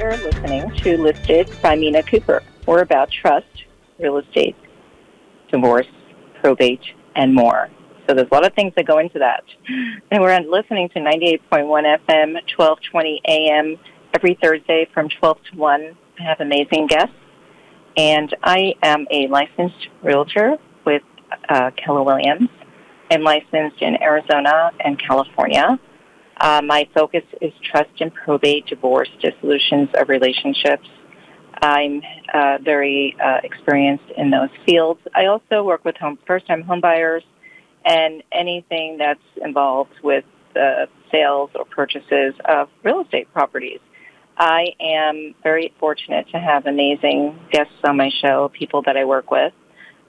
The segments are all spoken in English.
you're listening to Listed by Mina Kuper. We're about trust, real estate, divorce, probate, and more. So there's a lot of things that go into that. And we're listening to 98.1 FM, 1220 AM every Thursday from 12 to 1. I have amazing guests. And I am a licensed realtor with Keller Williams. I'm licensed in Arizona and California. My focus is trust and probate, divorce, dissolutions of relationships. I'm very experienced in those fields. I also work with first-time home buyers and anything that's involved with sales or purchases of real estate properties. I am very fortunate to have amazing guests on my show, people that I work with.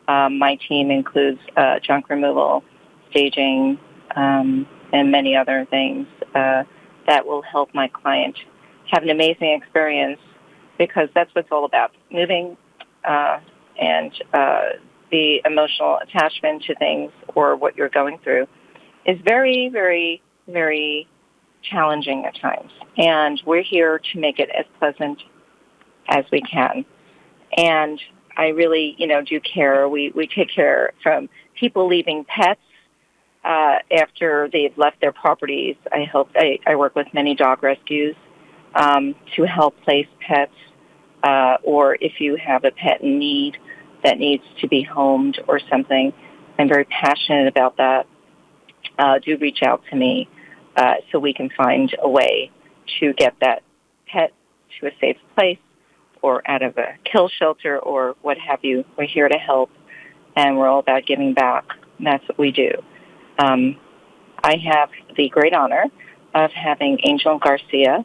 My team includes junk removal, staging, and many other things that will help my client have an amazing experience, because that's what it's all about. Moving and the emotional attachment to things or what you're going through is very, very, very challenging at times. And we're here to make it as pleasant as we can. And I really, do care. We take care from people leaving pets after they've left their properties. I work with many dog rescues to help place pets, or if you have a pet in need that needs to be homed or something. I'm very passionate about that. Do reach out to me so we can find a way to get that pet to a safe place or out of a kill shelter or what have you. We're here to help, and we're all about giving back. That's what we do. I have the great honor of having Angel Garcia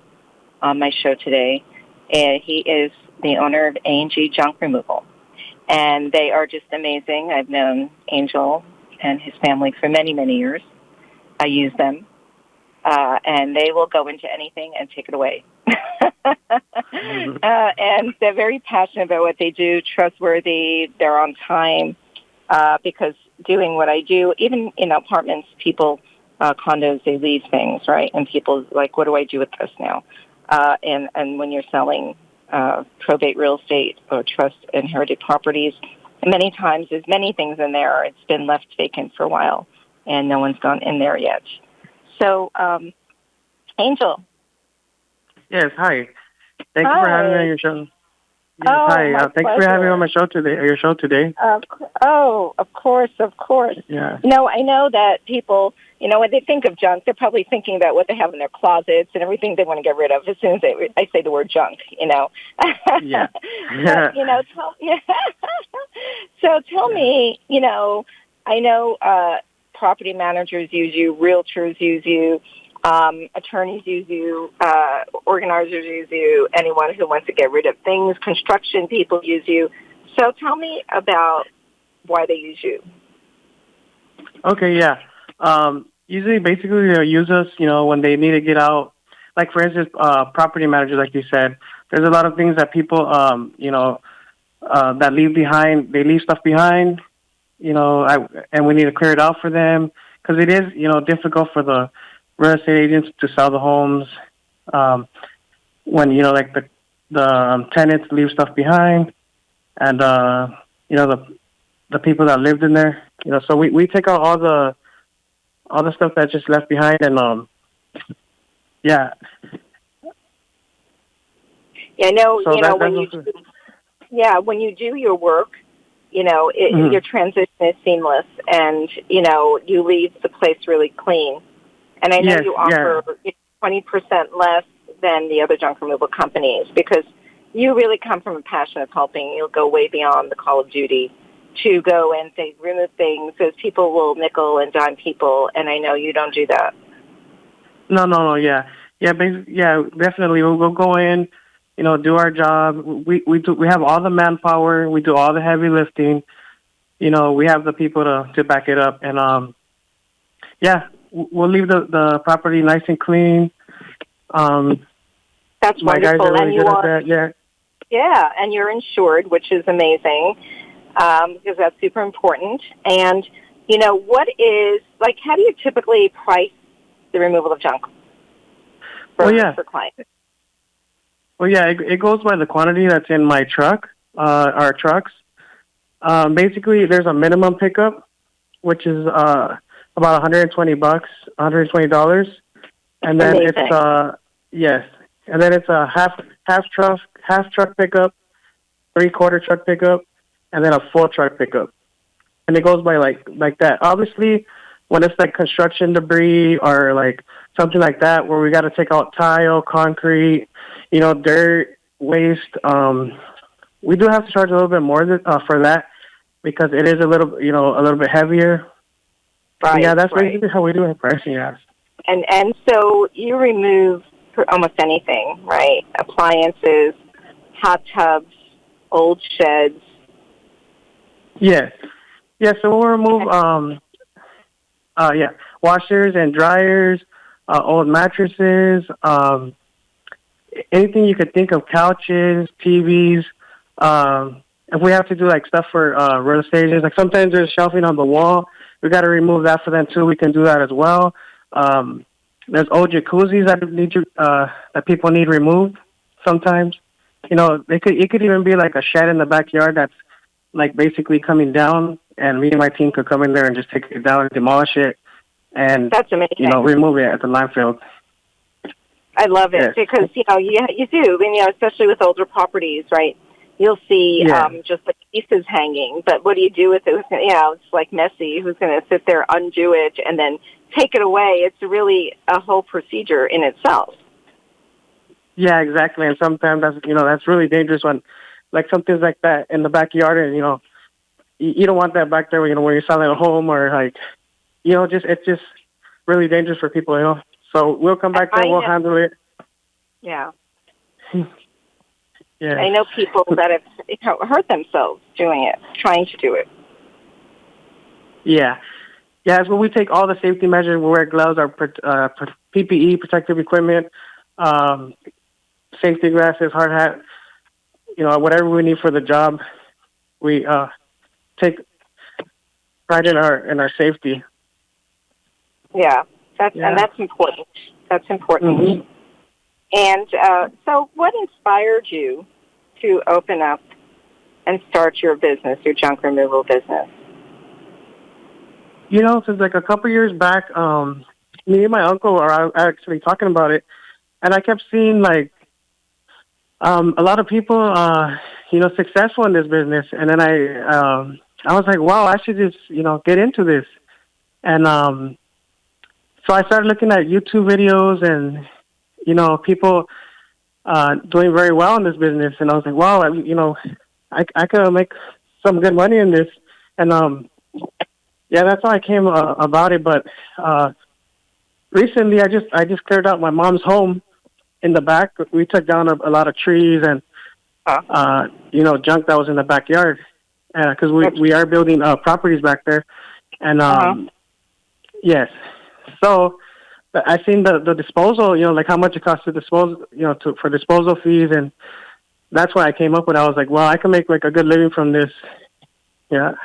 on my show today. He is the owner of A&G Junk Removal, and they are just amazing. I've known Angel and his family for many, many years. I use them, and they will go into anything and take it away. And they're very passionate about what they do, trustworthy, they're on time, because doing what I do, even in apartments, people, condos, they leave things, right? And people like, what do I do with this now? And when you're selling probate real estate or trust inherited properties, many times there's many things in there. It's been left vacant for a while, and no one's gone in there yet. So, Angel. Yes, hi. Thank you for having me on your show. Yes, hi. Thanks for having me on my show today. Your show today. Of course. Yeah. I know that people, when they think of junk, they're probably thinking about what they have in their closets and everything they want to get rid of as soon as I say the word junk. Yeah. But, so tell me, I know property managers use you, realtors use you. Attorneys use you, organizers use you, anyone who wants to get rid of things, construction people use you. So tell me about why they use you. Okay, yeah. Usually, basically, they'll use us, when they need to get out. Like, for instance, property managers, like you said, there's a lot of things that people, that leave behind. They leave stuff behind, and we need to clear it out for them. Because it is, difficult for the real estate agents to sell the homes when like the tenants leave stuff behind, and the people that lived in there. So we take out all the stuff that's just left behind, and yeah. Yeah, I know. So when you do your work, your transition is seamless, and you leave the place really clean. And I know you offer 20% less than the other junk removal companies, because you really come from a passion of helping. You'll go way beyond the call of duty to go and say, remove things, because people will nickel and dime people, and I know you don't do that. No, yeah. Yeah, definitely. We'll go in, do our job. We have all the manpower. We do all the heavy lifting. We have the people to back it up, and we'll leave the property nice and clean. That's my wonderful. guys are really good at that. Yeah. Yeah, and you're insured, which is amazing, because that's super important. And what is how do you typically price the removal of junk for clients? Well, yeah, it goes by the quantity that's in my truck, our trucks. Basically, there's a minimum pickup, which is about $120, $120, and then Amazing. it's yes, and then it's a half truck pickup, 3/4 truck pickup, and then a full truck pickup, and it goes by like that. Obviously, when it's like construction debris or like something like that, where we got to take out tile, concrete, dirt, waste, we do have to charge a little bit more for that because it is a little bit heavier. Right. Yeah, that's right. basically how we do our pricing. Yeah. And so you remove almost anything, right? Appliances, hot tubs, old sheds. Yes. Yeah. So we'll remove washers and dryers, old mattresses, anything you could think of, couches, TVs. If we have to do like stuff for real estate agents, like sometimes there's shelving on the wall, we got to remove that for them too. We can do that as well. There's old jacuzzis that people need removed sometimes. It could even be like a shed in the backyard that's like basically coming down, and me and my team could come in there and just take it down and demolish it, and that's amazing. Remove it at the landfill. I love it because you do, and especially with older properties, right? You'll see just like pieces hanging, but what do you do with it? It's like messy. Who's going to sit there, undo it, and then take it away? It's really a whole procedure in itself. Yeah, exactly. And sometimes that's really dangerous when, like, something's like that in the backyard, and you don't want that back there. When you're selling a home or like, it's just really dangerous for people. So we'll come back there. We'll handle it. Yeah. Yeah. I know people that have hurt themselves doing it, trying to do it. Yeah. Yeah, so we take all the safety measures. We wear gloves, our PPE, protective equipment, safety glasses, hard hat, whatever we need for the job. We take pride in our safety. Yeah, and that's important. That's important. Mm-hmm. And so what inspired you to open up and start your business, your junk removal business? Since like a couple years back, me and my uncle are actually talking about it, and I kept seeing like a lot of people, successful in this business, and then I was like, wow, I should just get into this, and so I started looking at YouTube videos and people doing very well in this business, and I was like, wow, I could make some good money in this, and that's how I came about it. But recently, I just cleared out my mom's home in the back. We took down a lot of trees and junk that was in the backyard, because we are building properties back there, and yes, so. But I seen the disposal, like how much it costs to dispose, for disposal fees, and that's why I came up with. I was like, well, I can make like a good living from this. Yeah.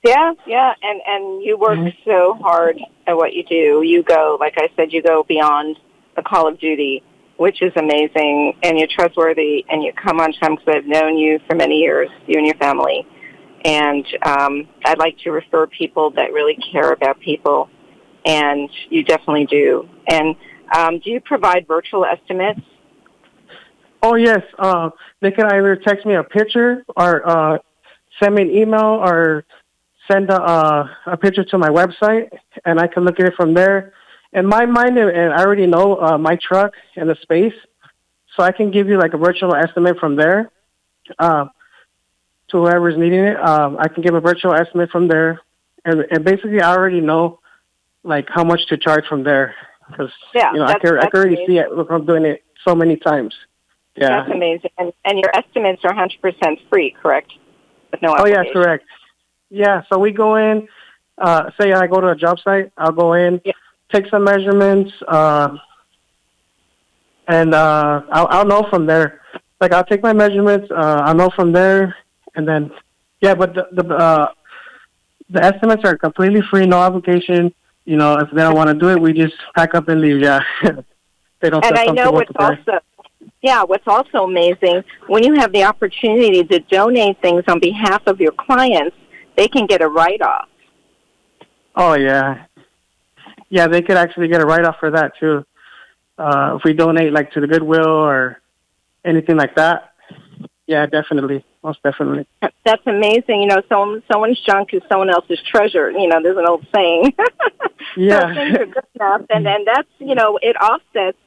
Yeah, and you work so hard at what you do. You go, like I said, you go beyond the call of duty, which is amazing, and you're trustworthy, and you come on time because I've known you for many years, you and your family, and I'd like to refer people that really care about people. And you definitely do. And do you provide virtual estimates? Oh, yes. They can either text me a picture or send me an email or send a picture to my website, and I can look at it from there. In my mind, and I already know my truck and the space, so I can give you like a virtual estimate from there to whoever's needing it. I can give a virtual estimate from there. And basically, I already know like how much to charge from there, because I can already see it. Look, I'm doing it so many times. Yeah, that's amazing. And your estimates are 100% free, correct? With no obligation. Oh yeah, correct. Yeah, so we go in. Say I go to a job site, I'll go in, take some measurements, and I'll know from there. Like I'll take my measurements, I'll know from there, and then but the estimates are completely free, no obligation. If they don't want to do it, we just pack up and leave. Yeah, they don't. And I know it's also, Yeah, what's also amazing, when you have the opportunity to donate things on behalf of your clients, they can get a write-off. Oh, yeah. Yeah, they could actually get a write-off for that, too. If we donate, like, to the Goodwill or anything like that. Yeah, definitely. Most definitely. That's amazing. You know, someone's junk is someone else's treasure. You know, there's an old saying. Yeah. So things are good enough, and that's, you know, it offsets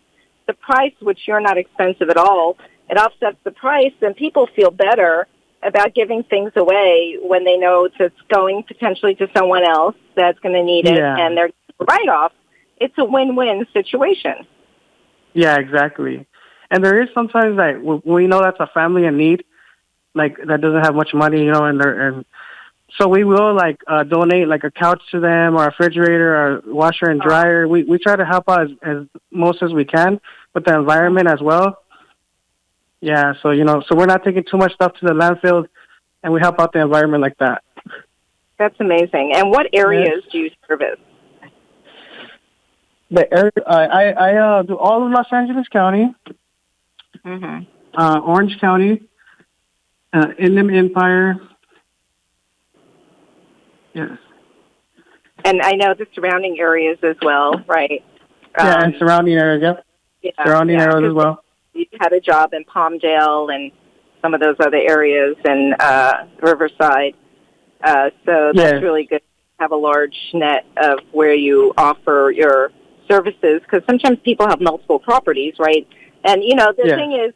the price, which you're not expensive at all. It offsets the price, and people feel better about giving things away when they know it's going potentially to someone else that's going to need it, and they're write-off. It's a win-win situation. Yeah, exactly. And there is sometimes like we know that's a family in need, like that doesn't have much money, you know, and so we will like donate like a couch to them or a refrigerator or washer and dryer. We try to help out as most as we can with the environment as well. Yeah, so you know, so we're not taking too much stuff to the landfill, and we help out the environment like that. That's amazing. And what areas do you service? The area I do all of Los Angeles County, Orange County, Inland Empire. Yes. And I know the surrounding areas as well, right? Yeah, and surrounding areas, yep. Yeah, surrounding areas as well. You had a job in Palmdale and some of those other areas and Riverside. So that's really good to have a large net of where you offer your services, because sometimes people have multiple properties, right? And, you know, the thing is,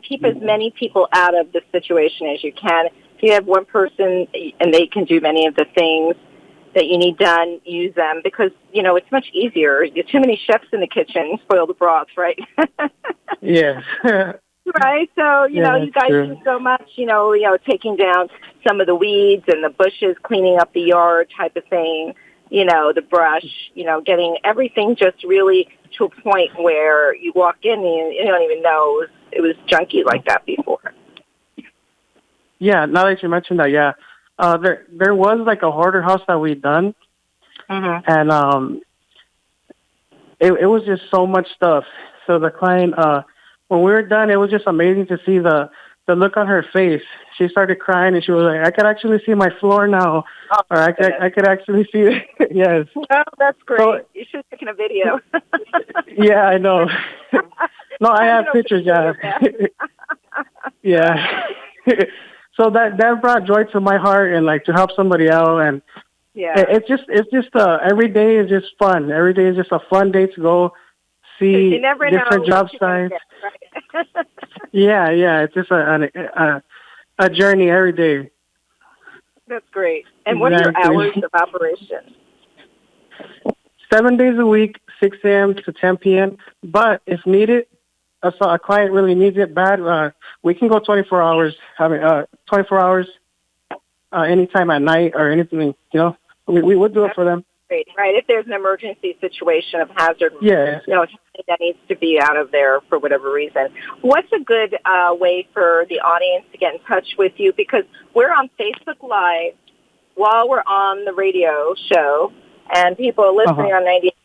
keep as many people out of the situation as you can. If you have one person and they can do many of the things that you need done, use them, because, you know, it's much easier. There's too many chefs in the kitchen, spoil the broth, right? Yes. Right? So, you know, you guys do so much, you know, taking down some of the weeds and the bushes, cleaning up the yard type of thing, you know, the brush, you know, getting everything just really to a point where you walk in and you don't even know it was junky like that before. Yeah, now that you mentioned that, there was like a hoarder house that we'd done, and it was just so much stuff. So the client, when we were done, it was just amazing to see the look on her face. She started crying, and she was like, "I could actually see my floor now, or I could actually see it." Yes. Oh, that's great. So, you should have taken a video. Yeah, I know. No, I have pictures. Yeah. Yeah. So that brought joy to my heart, and like to help somebody out, and it's just every day is just fun. Every day is just a fun day to go see different job sites. Right? Yeah, it's just a journey every day. That's great. And what are your hours of operation? 7 days a week, 6 a.m. to 10 p.m. But if needed, a client really needs it bad, we can go 24 hours. 24 hours anytime at night or anything, you know. We would do it for them. Great, right? If there's an emergency situation of hazard, you know, that needs to be out of there for whatever reason. What's a good way for the audience to get in touch with you? Because we're on Facebook Live while we're on the radio show, and people are listening on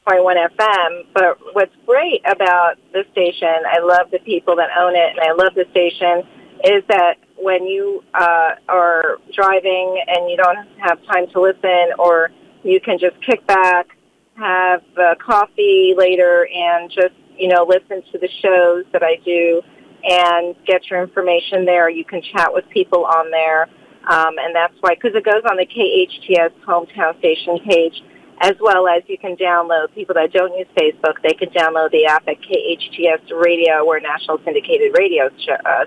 98.1 FM. But what's great about the station, I love the people that own it, and I love the station, is that when you are driving and you don't have time to listen, or you can just kick back, have coffee later, and just, you know, listen to the shows that I do and get your information there. You can chat with people on there, and that's why, because it goes on the KHTS hometown station page, as well as you can download. People that don't use Facebook, they can download the app at KHTS Radio. We're a national syndicated radio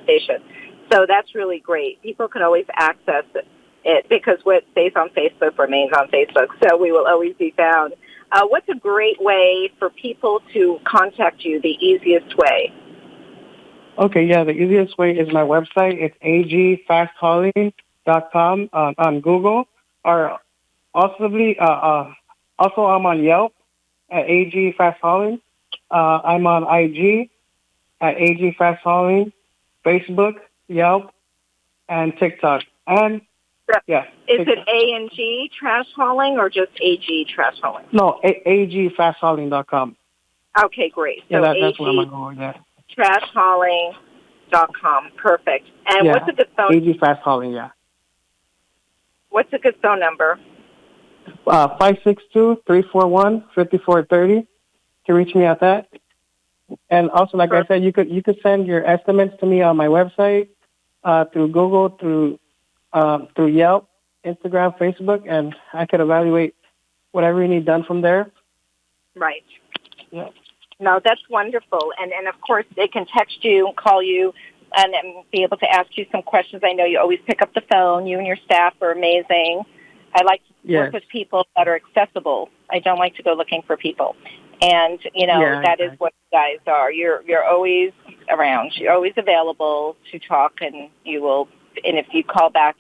station. So that's really great. People can always access it because what stays on Facebook remains on Facebook. So we will always be found. What's a great way for people to contact you, the easiest way? Okay, the easiest way is my website. It's agfasthauling.com on Google, or also I'm on Yelp at AG Fast Hauling. I'm on IG at AG Fast Hauling, Facebook, Yelp, and TikTok. And is it A&G Trash Hauling or just AG Trash Hauling? No, agfasthauling.com. Okay, great. So that's what I'm going to go with. trashhauling.com. Perfect. And Yeah. what's a good phone? AG Fast Hauling, yeah. What's a good phone number? 562-341-5430. You can reach me at that. And also, like I said, you could send your estimates to me on my website, through Google, through Yelp, Instagram, Facebook, and I could evaluate whatever you need done from there. Right. Yeah. No, that's wonderful. And of course, they can text you, call you, and be able to ask you some questions. I know you always pick up the phone. You and your staff are amazing. I like to work with people that are accessible. I don't like to go looking for people. And, that is what you guys are. You're always around. You're always available to talk, and if you call back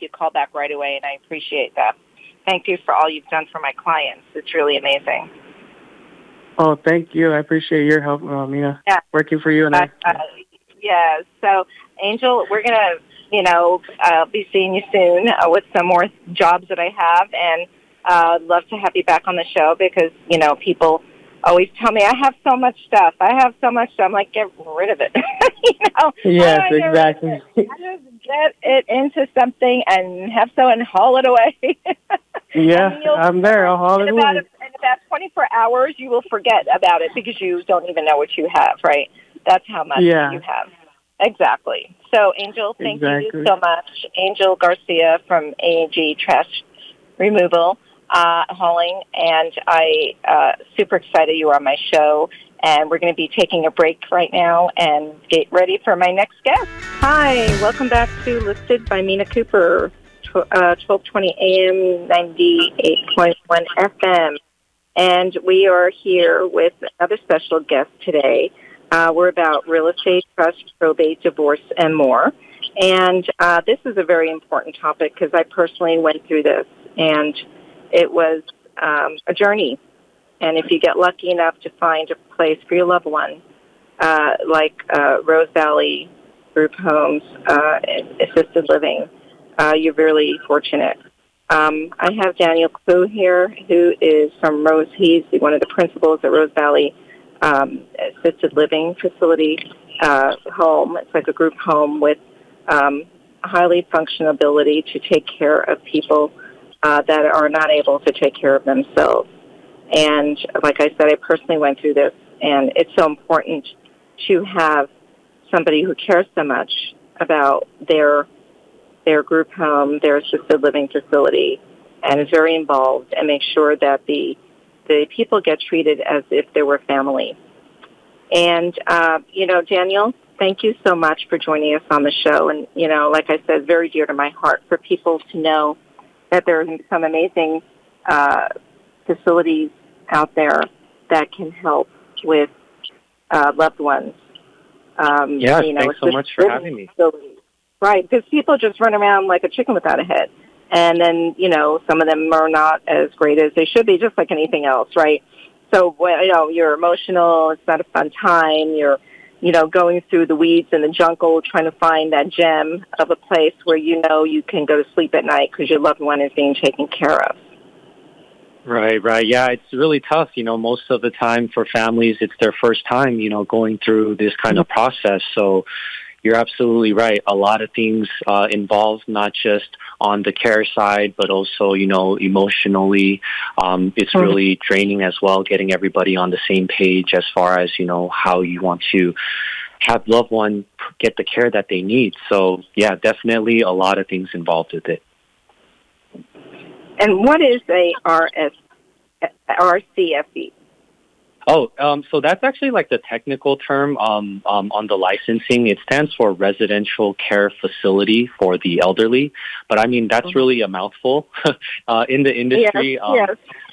right away, and I appreciate that. Thank you for all you've done for my clients. It's really amazing. Oh, thank you. I appreciate your help, Mina. Yeah. Working for you and I. Yes. So, Angel, we're going to, be seeing you soon with some more jobs that I have, and I'd love to have you back on the show because, people always tell me, I have so much stuff. I'm like, get rid of it. Yes, exactly. I just get it into something and have someone haul it away. Yeah, I'm there. I'll haul it away. In about 24 hours, you will forget about it because you don't even know what you have, right? That's how much you have. Exactly. So, Angel, thank you so much. Angel Garcia from AG Trash Removal, Hauling, and I super excited you are on my show. And we're going to be taking a break right now and get ready for my next guest. Hi, welcome back to Listed by Mina Kuper, 1220 AM, 98.1 FM. And we are here with another special guest today. We're about real estate, trust, probate, divorce, and more. And this is a very important topic because I personally went through this, and it was a journey. And if you get lucky enough to find a place for your loved one, like Rose Valley Group Homes, Assisted Living, you're really fortunate. I have Danile Clue here, who is from Rose. He's one of the principals at Rose Valley Assisted Living Facility home. It's like a group home with highly functional ability to take care of people that are not able to take care of themselves. And like I said, I personally went through this, and it's so important to have somebody who cares so much about their group home, their assisted living facility, and is very involved and make sure that the people get treated as if they were family. And, Daniel, thank you so much for joining us on the show. And, like I said, very dear to my heart for people to know that there are some amazing facilities out there that can help with loved ones. Thanks so much for having me. Right, because people just run around like a chicken without a head. And then, some of them are not as great as they should be, just like anything else, right? So, you're emotional, it's not a fun time, you're, going through the weeds in the jungle trying to find that gem of a place where you can go to sleep at night because your loved one is being taken care of. Right. Yeah, it's really tough. Most of the time for families, it's their first time, going through this kind of process. So you're absolutely right. A lot of things involved, not just on the care side, but also, emotionally. It's really draining as well, getting everybody on the same page as far as, how you want to have loved one get the care that they need. So, yeah, definitely a lot of things involved with it. And what is a RCFE? So that's actually like the technical term on the licensing. It stands for Residential Care Facility for the Elderly. But I mean, that's really a mouthful. In the industry,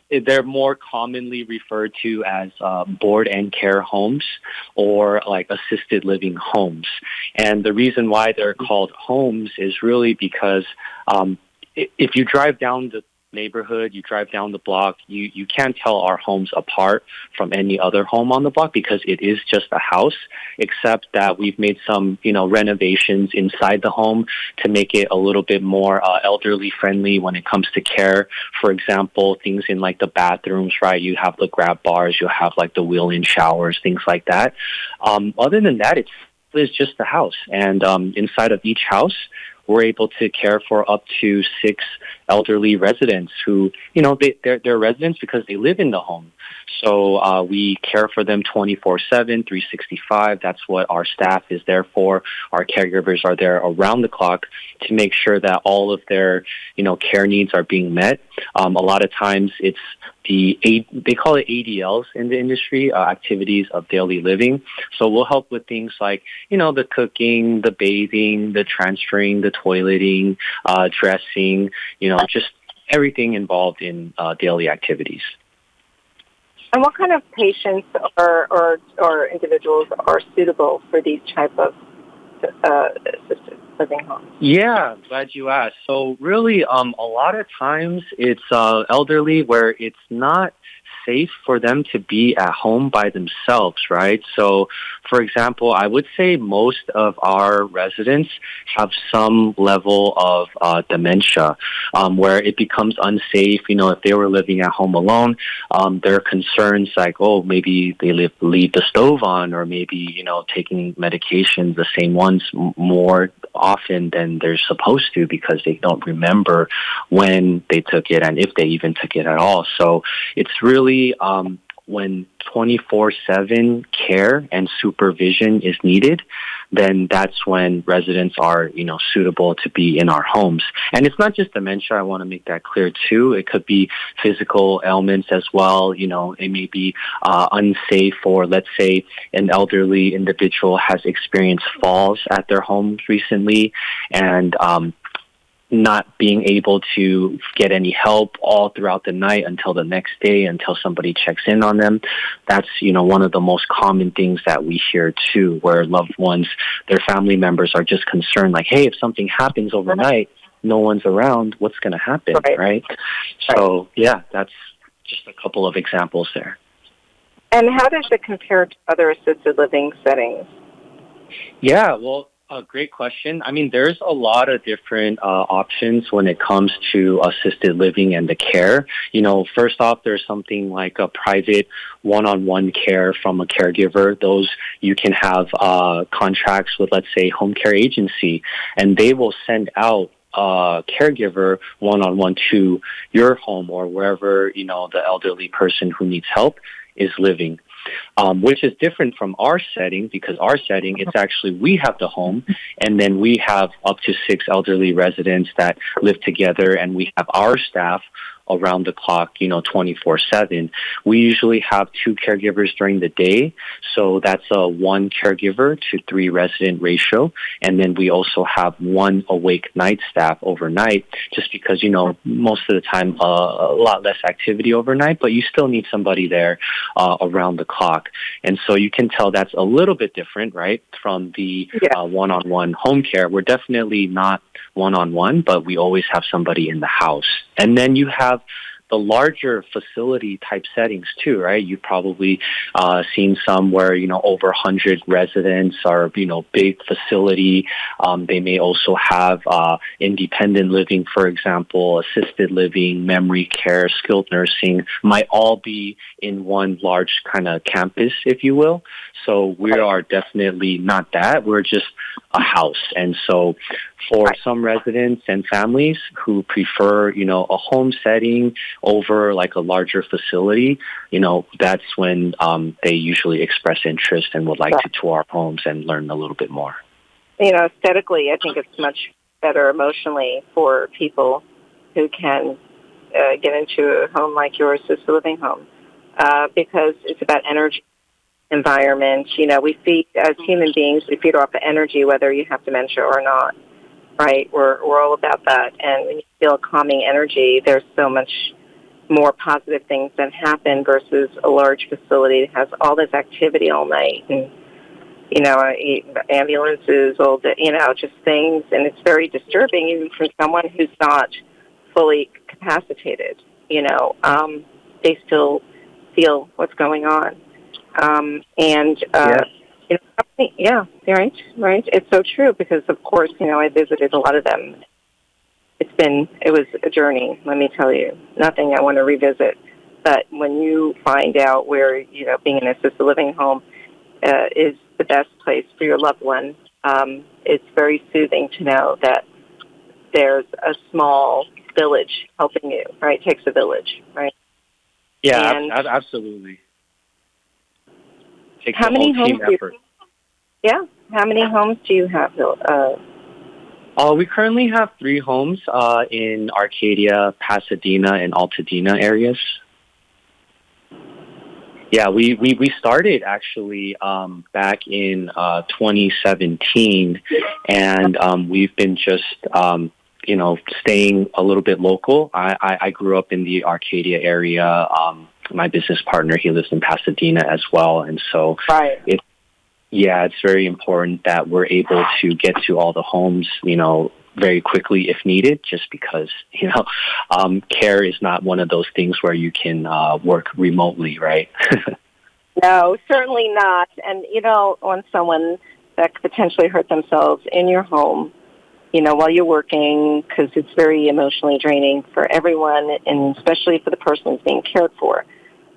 they're more commonly referred to as board and care homes or like assisted living homes. And the reason why they're called homes is really because if you drive down neighborhood, you drive down the block, you can't tell our homes apart from any other home on the block because it is just a house, except that we've made some, renovations inside the home to make it a little bit more elderly friendly when it comes to care. For example, things in like the bathrooms, right? You have the grab bars, you have like the wheel-in showers, things like that. Other than that, it's just a house. And inside of each house, we're able to care for up to 6 elderly residents who, they're residents because they live in the home. So we care for them 24/7, 365. That's what our staff is there for. Our caregivers are there around the clock to make sure that all of their, care needs are being met. A lot of times it's they call it ADLs in the industry, activities of daily living. So we'll help with things like, the cooking, the bathing, the transferring, the toileting, dressing, just everything involved in daily activities. And what kind of patients or individuals are suitable for these type of assisted living homes? Yeah, glad you asked. So really, a lot of times it's elderly where it's not safe for them to be at home by themselves, right? So, for example, I would say most of our residents have some level of dementia, where it becomes unsafe. If they were living at home alone, there are concerns like, maybe they leave the stove on, or maybe, taking medications, the same ones more often than they're supposed to because they don't remember when they took it and if they even took it at all. So it's really when 24/7 care and supervision is needed, then that's when residents are, suitable to be in our homes. And it's not just dementia. I want to make that clear too. It could be physical ailments as well. It may be unsafe, or let's say an elderly individual has experienced falls at their homes recently, and not being able to get any help all throughout the night until the next day, until somebody checks in on them. That's, one of the most common things that we hear too, where loved ones, their family members are just concerned like, hey, if something happens overnight, no one's around, what's going to happen, right? So, yeah, that's just a couple of examples there. And how does it compare to other assisted living settings? Yeah, well, a great question. I mean, there's a lot of different options when it comes to assisted living and the care. First off, there's something like a private one-on-one care from a caregiver. Those you can have contracts with, let's say, home care agency, and they will send out caregiver one-on-one to your home or wherever, the elderly person who needs help is living. Which is different from our setting, because our setting, it's actually we have the home, and then we have up to 6 elderly residents that live together, and we have our staff around the clock, 24/7. We usually have 2 caregivers during the day, so that's a 1 caregiver to 3 resident ratio, and then we also have 1 awake night staff overnight, just because, most of the time a lot less activity overnight, but you still need somebody there around the clock. And so you can tell that's a little bit different, right, from the one-on-one home care. We're definitely not one-on-one, but we always have somebody in the house. And then you have the larger facility type settings too, right? You've probably seen some where, over 100 residents are, big facility. They may also have independent living, for example, assisted living, memory care, skilled nursing, might all be in one large kind of campus, if you will. So we are definitely not that. We're just a house. And so for some residents and families who prefer, a home setting over like a larger facility, that's when they usually express interest and would like to tour our homes and learn a little bit more. Aesthetically, I think it's much better emotionally for people who can get into a home like your assisted living home because it's about energy, environment. We feed, as human beings, we feed off of energy whether you have dementia or not, right? We're all about that. And when you feel a calming energy, there's so much more positive things that happen versus a large facility that has all this activity all night and, ambulances, all the, just things. And it's very disturbing even for someone who's not fully capacitated. They still feel what's going on. Yeah. Yeah, right. It's so true because, of course, I visited a lot of them. It was a journey, let me tell you. Nothing I want to revisit. But when you find out where, being in an assisted living home is the best place for your loved one, it's very soothing to know that there's a small village helping you, right? It takes a village, right? Yeah, And absolutely. Takes how a many whole team homes effort. How many homes do you have? We currently have 3 homes in Arcadia, Pasadena, and Altadena areas. Yeah, we started actually back in 2017, and we've been just staying a little bit local. I grew up in the Arcadia area. My business partner, he lives in Pasadena as well, and so Right. it's very important that we're able to get to all the homes, very quickly if needed, just because, care is not one of those things where you can work remotely, right? No, certainly not. And, on someone that could potentially hurt themselves in your home, while you're working, because it's very emotionally draining for everyone, and especially for the person who's being cared for.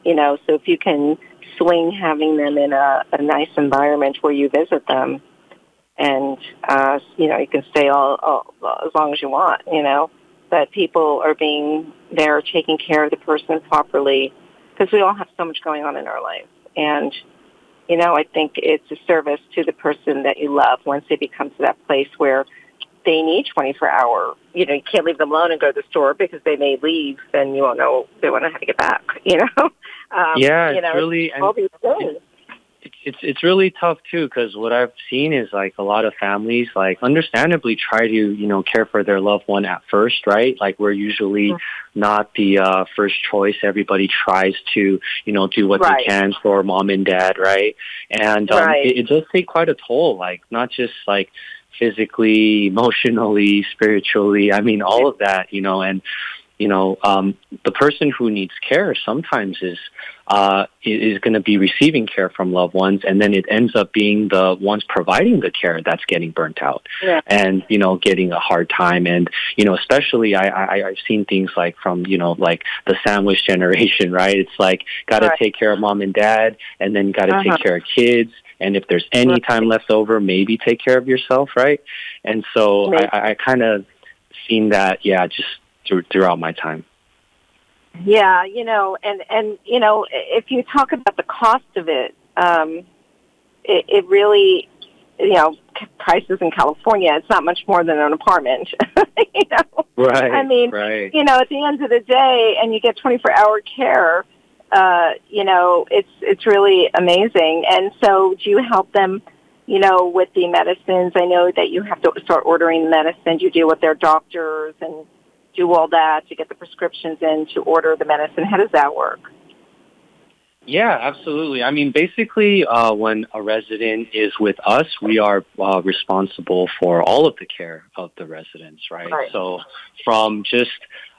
So if you can swing having them in a nice environment where you visit them, and you can stay all as long as you want. That people are being there, taking care of the person properly, because we all have so much going on in our life, and I think it's a service to the person that you love once they become to that place where they need 24-hour. You can't leave them alone and go to the store because they may leave, and you won't know they won't know how to get back. It's really all these things. It's really tough too, because what I've seen is like a lot of families, like, understandably try to care for their loved one at first, right? Like, we're usually not the first choice. Everybody tries to do what they can for mom and dad, right? And it does take quite a toll, like, not just like physically, emotionally, spiritually. I mean, all of that, and the person who needs care sometimes is going to be receiving care from loved ones, and then it ends up being the ones providing the care that's getting burnt out and getting a hard time. And especially I've seen things like from like the sandwich generation, right? It's like got to take care of mom and dad, and then got to take care of kids. And if there's any time left over, maybe take care of yourself, right? And so I kind of seen that, just throughout my time. Yeah, and if you talk about the cost of it, it really, prices in California, it's not much more than an apartment. Right. I mean, right. At the end of the day, and you get 24-hour care, it's really amazing. And so, do you help them? With the medicines? I know that you have to start ordering medicine. You deal with their doctors and do all that to get the prescriptions in to order the medicine. How does that work? Yeah, absolutely. I mean, basically, when a resident is with us, we are responsible for all of the care of the residents, right? So from just,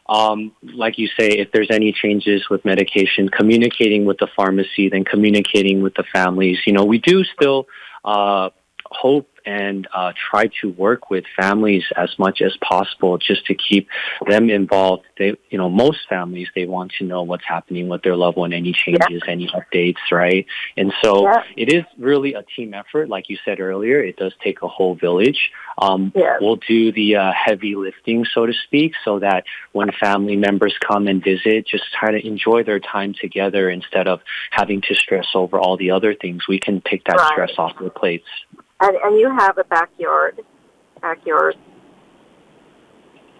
like you say, if there's any changes with medication, communicating with the pharmacy, then communicating with the families. We do still hope and try to work with families as much as possible just to keep them involved. They, most families, they want to know what's happening with their loved one, any changes, any updates, right? And so it is really a team effort. Like you said earlier, it does take a whole village. We'll do the heavy lifting, so to speak, so that when family members come and visit, just try to enjoy their time together instead of having to stress over all the other things. We can take that stress off their plates. And you have a backyard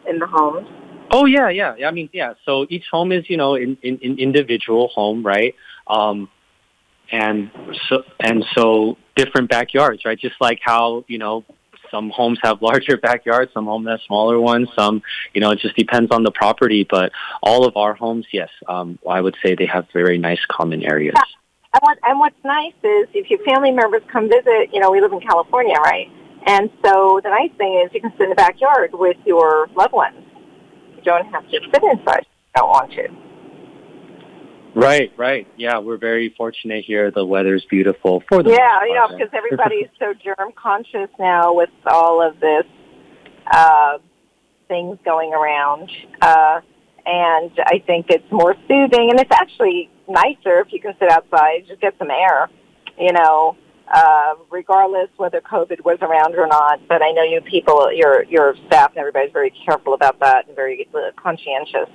in the homes? Oh, yeah. I mean, so each home is, an individual home, right? And so different backyards, right? Just like how, some homes have larger backyards, some homes have smaller ones, some, it just depends on the property. But all of our homes, yes, I would say they have very nice common areas. And what's nice is if your family members come visit, we live in California, right? And so the nice thing is you can sit in the backyard with your loved ones, you don't have to sit inside if you don't want to. Right, right. Yeah, we're very fortunate here. The weather's beautiful for the most part, Because everybody's so germ conscious now with all of this things going around. And I think it's more soothing, and it's actually nicer if you can sit outside, just get some air, regardless whether COVID was around or not. But I know you people, your staff and everybody's very careful about that and very conscientious.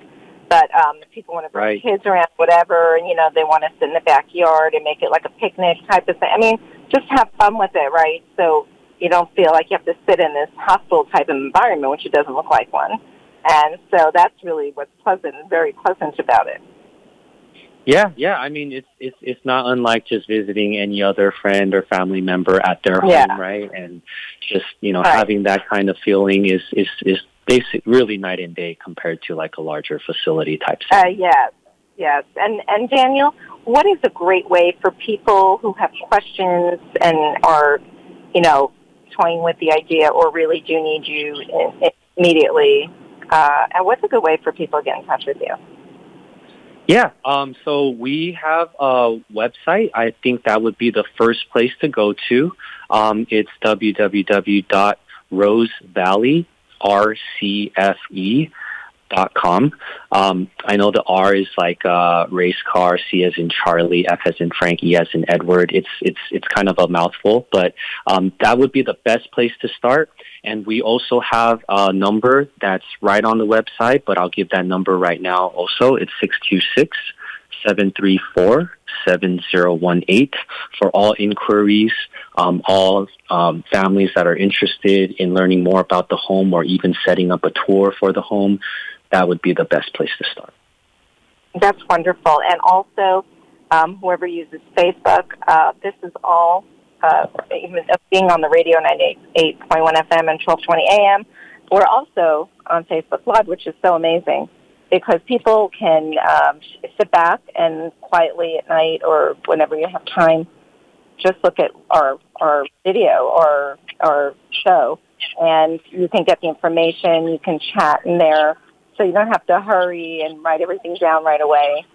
But if people want to bring kids around, whatever, and, they want to sit in the backyard and make it like a picnic type of thing. I mean, just have fun with it, right? So you don't feel like you have to sit in this hostile type of environment, which it doesn't look like one. And so that's really what's pleasant, very pleasant about it. Yeah. I mean, it's not unlike just visiting any other friend or family member at their home, right? And just having that kind of feeling is basic, really night and day compared to like a larger facility type setting. Yes. And Daniel, what is a great way for people who have questions and are, toying with the idea or really do need you immediately? And what's a good way for people to get in touch with you? Yeah, so we have a website. I think that would be the first place to go to. It's www.rosevalley.rcfe.com. I know the R is like race car, C as in Charlie, F as in Frank, E as in Edward. It's kind of a mouthful, but that would be the best place to start. And we also have a number that's right on the website, but I'll give that number right now also. It's 626-734-7018 for all inquiries, all families that are interested in learning more about the home or even setting up a tour for the home. That would be the best place to start. That's wonderful. And also, whoever uses Facebook, this is all, even being on the radio 98.1 FM and 1220 AM, we're also on Facebook Live, which is so amazing because people can sit back and quietly at night or whenever you have time, just look at our video or our show, and you can get the information. You can chat in there, so you don't have to hurry and write everything down right away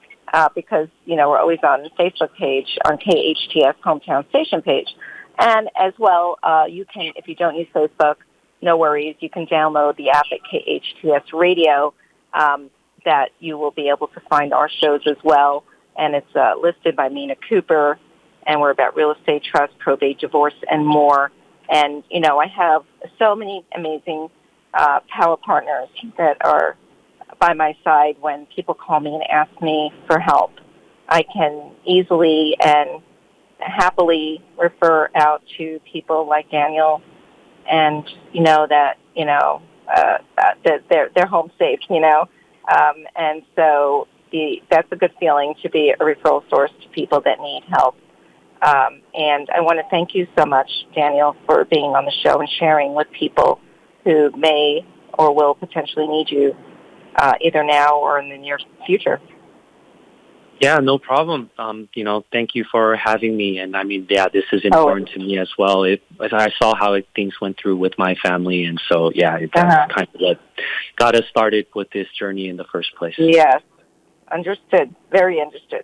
because, we're always on the Facebook page, on KHTS Hometown Station page. And as well, you can, if you don't use Facebook, no worries, you can download the app at KHTS Radio that you will be able to find our shows as well. And it's listed by Mina Kuper, and we're about real estate, trust, probate, divorce, and more. And, I have so many amazing power partners that are by my side when people call me and ask me for help. I can easily and happily refer out to people like Daniel and, that they're home safe, and so that's a good feeling to be a referral source to people that need help. And I want to thank you so much, Daniel, for being on the show and sharing with people who may or will potentially need you either now or in the near future. Yeah, no problem. Thank you for having me. And I mean, this is important to me as well. I saw how things went through with my family. And so, that's kind of what got us started with this journey in the first place. Yes. Understood. Very understood.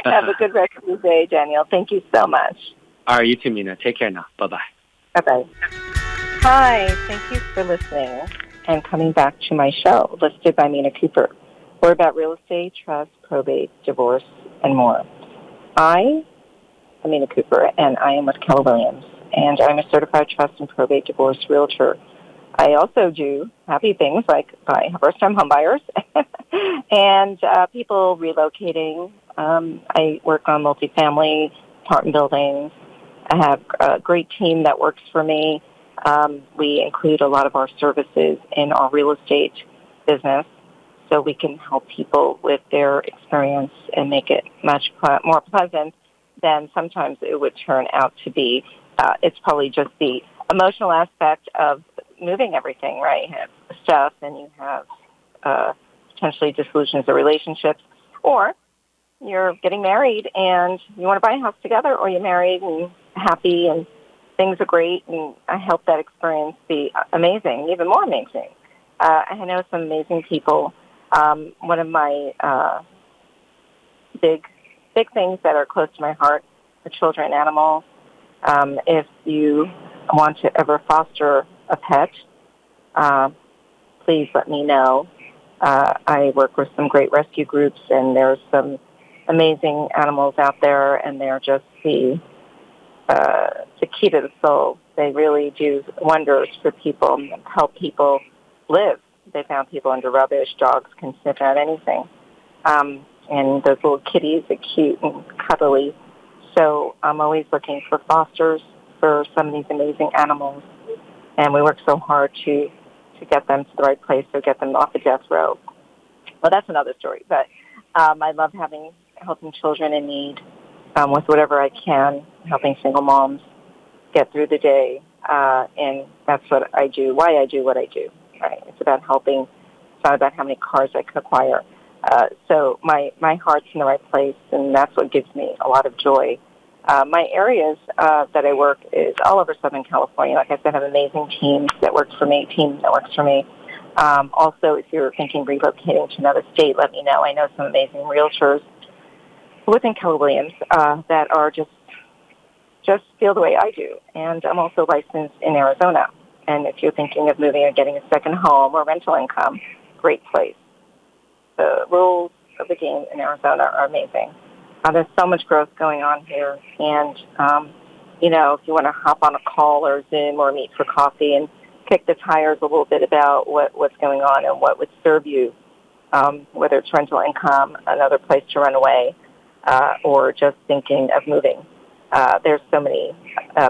Have a good rest of your day, Daniel. Thank you so much. All right, you too, Mina. Take care now. Bye-bye. Bye-bye. Hi. Thank you for listening and coming back to my show, listed by Mina Kuper. We're about real estate, trust, probate, divorce, and more. I am Mina Kuper, and I am with Keller Williams, and I'm a certified trust and probate divorce realtor. I also do happy things like buy first-time homebuyers and people relocating. I work on multifamily apartment buildings. I have a great team that works for me. We include a lot of our services in our real estate business so we can help people with their experience and make it much more pleasant than sometimes it would turn out to be. It's probably just the emotional aspect of moving everything, right? You have stuff and you have potentially dissolutions of relationships, or you're getting married and you want to buy a house together, or you're married and happy and things are great, and I help that experience be amazing, even more amazing. I know some amazing people. One of my big things that are close to my heart are children and animals. If you want to ever foster a pet, please let me know. I work with some great rescue groups, and there's some amazing animals out there, and they're just the key to the soul. They really do wonders for people and help people live. They found people under rubbish. Dogs can sniff out anything. And those little kitties are cute and cuddly. So I'm always looking for fosters for some of these amazing animals. And we work so hard to get them to the right place or get them off the death row. Well, that's another story. But I love helping children in need with whatever I can, helping single moms get through the day. And that's what I do, why I do what I do. Right? It's about helping. It's not about how many cars I can acquire. So my heart's in the right place, and that's what gives me a lot of joy. My areas that I work is all over Southern California. Like I said, I have amazing team that works for me. Also, if you're thinking relocating to another state, let me know. I know some amazing realtors within Keller Williams that are just feel the way I do. And I'm also licensed in Arizona. And if you're thinking of moving or getting a second home or rental income, great place. The rules of the game in Arizona are amazing. There's so much growth going on here. And, if you want to hop on a call or Zoom or meet for coffee and kick the tires a little bit about what's going on and what would serve you, whether it's rental income, another place to run away, or just thinking of moving. There's so many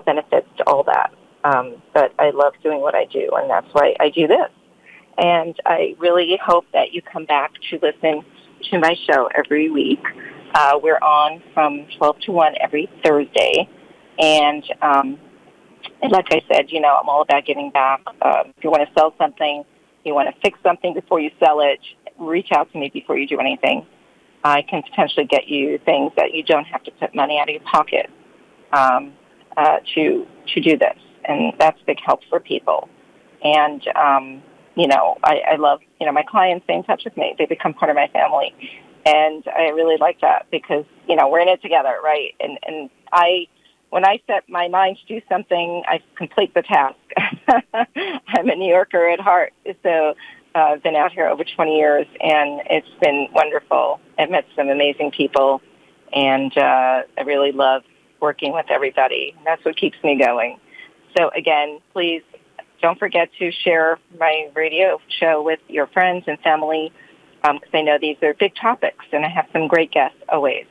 benefits to all that. But I love doing what I do, and that's why I do this. And I really hope that you come back to listen to my show every week. We're on from 12 to 1 every Thursday. And like I said, I'm all about giving back. If you want to sell something, you want to fix something before you sell it, reach out to me before you do anything. I can potentially get you things that you don't have to put money out of your pocket to do this. And that's a big help for people. And, I love, my clients stay in touch with me. They become part of my family. And I really like that because, we're in it together, right? And when I set my mind to do something, I complete the task. I'm a New Yorker at heart. So I've been out here over 20 years, and it's been wonderful. I've met some amazing people, and I really love working with everybody. That's what keeps me going. So, again, please don't forget to share my radio show with your friends and family because I know these are big topics, and I have some great guests always.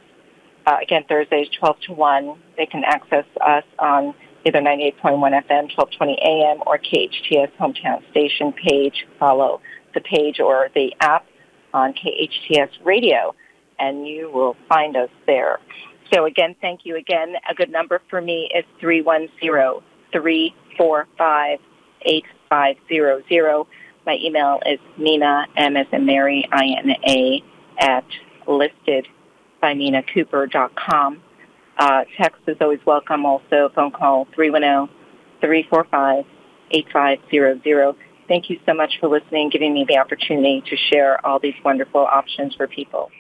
Again, Thursdays, 12 to 1. They can access us on either 98.1 FM, 1220 AM, or KHTS Hometown Station page. Follow the page or the app on KHTS Radio, and you will find us there. So, again, thank you again. A good number for me is 310-345-8500. My email is Mina, M as in Mary, INA, at listedbyminakuper.com. Text is always welcome. Also, phone call 310-345-8500. Thank you so much for listening, giving me the opportunity to share all these wonderful options for people.